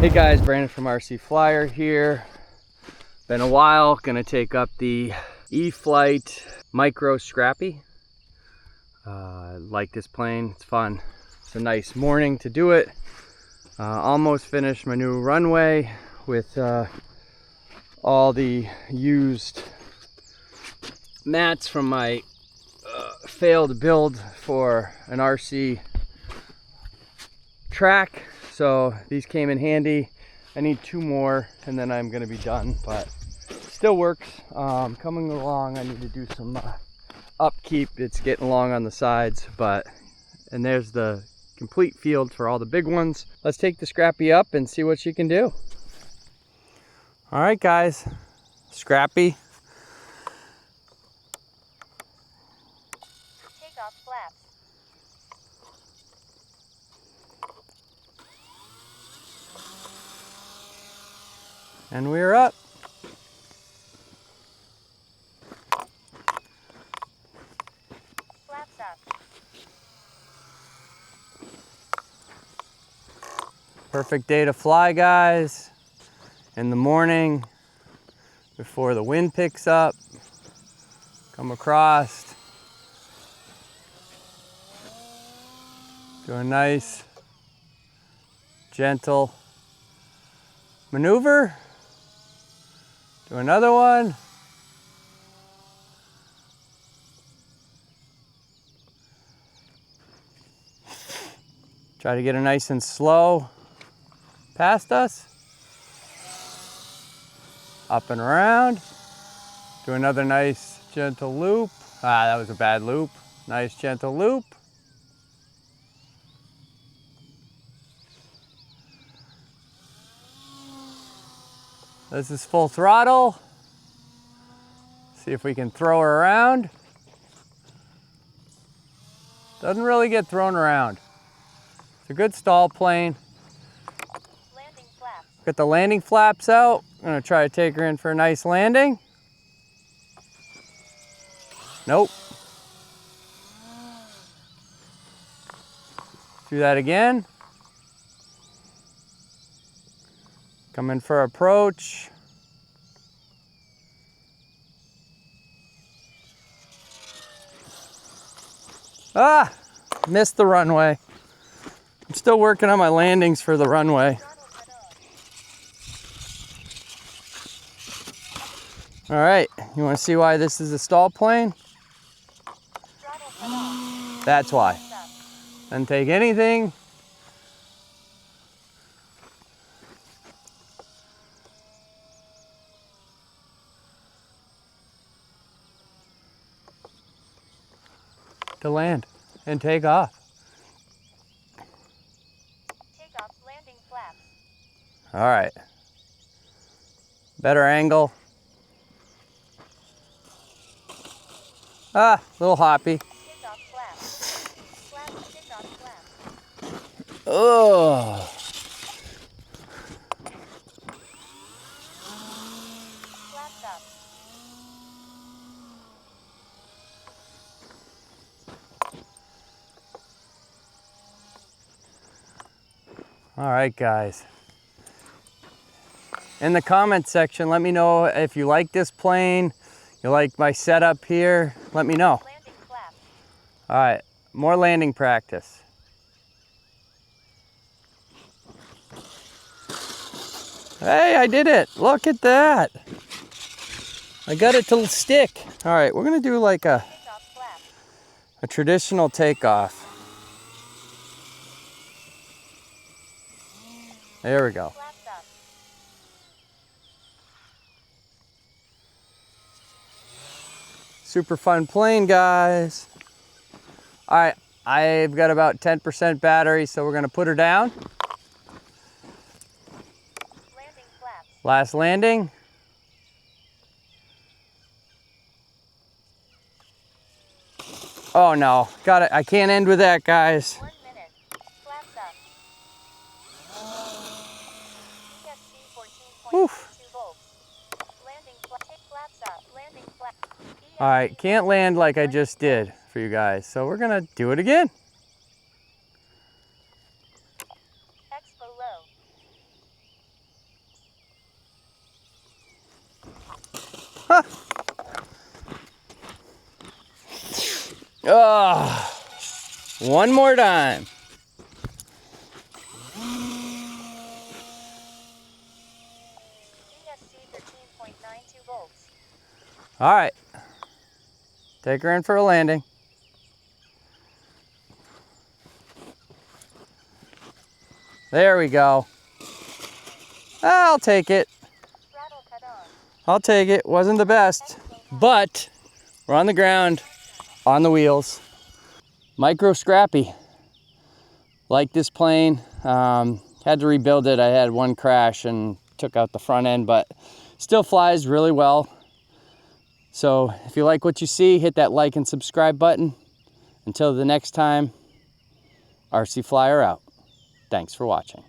Hey guys, Brandon from RC Flyer here. Been a while, gonna take up the e-flite micro Scrappy. I like this plane, it's fun. It's a nice morning to do it. Almost finished my new runway with all the used mats from my failed build for an RC track. So these came in handy. I need 2 more and then I'm gonna be done, but still works. Coming along, I need to do some upkeep. It's getting long on the sides, and there's the complete field for all the big ones. Let's take the Scrappy up and see what she can do. All right guys, Scrappy. Take off flaps. And we're up. Flaps up. Perfect day to fly, guys. In the morning, before the wind picks up. Come across. Do a nice, gentle maneuver. Do another one. Try to get it nice and slow past us. Up and around. Do another nice gentle loop. Ah, that was a bad loop. Nice gentle loop. This is full throttle. See if we can throw her around. Doesn't really get thrown around. It's a good stall plane. Landing flaps. Got the landing flaps out. I'm gonna try to take her in for a nice landing. Nope. Do that again. Come in for approach. Ah, missed the runway. I'm still working on my landings for the runway. All right, you want to see why this is a stall plane? That's why. Doesn't take anything. To land and take off. Take off landing flaps. All right. Better angle. Ah, a little hoppy. Take off flaps. Flaps, take off flaps. Oh. Flaps up. All right, guys. In the comment section, let me know if you like this plane, you like my setup here, let me know. Landing flaps. All right, more landing practice. Hey, I did it. Look at that. I got it to stick. All right, we're gonna do like Take off flaps. a traditional takeoff. There we go. Flaps up. Super fun plane, guys. All right, I've got about 10% battery, so we're gonna put her down. Landing flaps. Last landing. Oh no, got it. I can't end with that, guys. 1 minute. Flaps up. ESC 14.2 volts. Landing flaps up. Landing flaps. All right, can't land like I just did for you guys, so we're gonna do it again. One more time. ESC 13.92 volts. All right. Take her in for a landing. There we go. I'll take it. Throttle cut on. I'll take it. Wasn't the best, but we're on the ground, on the wheels. Micro Scrappy. Like this plane. Had to rebuild it. I had one crash and took out the front end, but still flies really well. So if you like what you see, hit that like and subscribe button. Until the next time, RC Flyer out. Thanks for watching.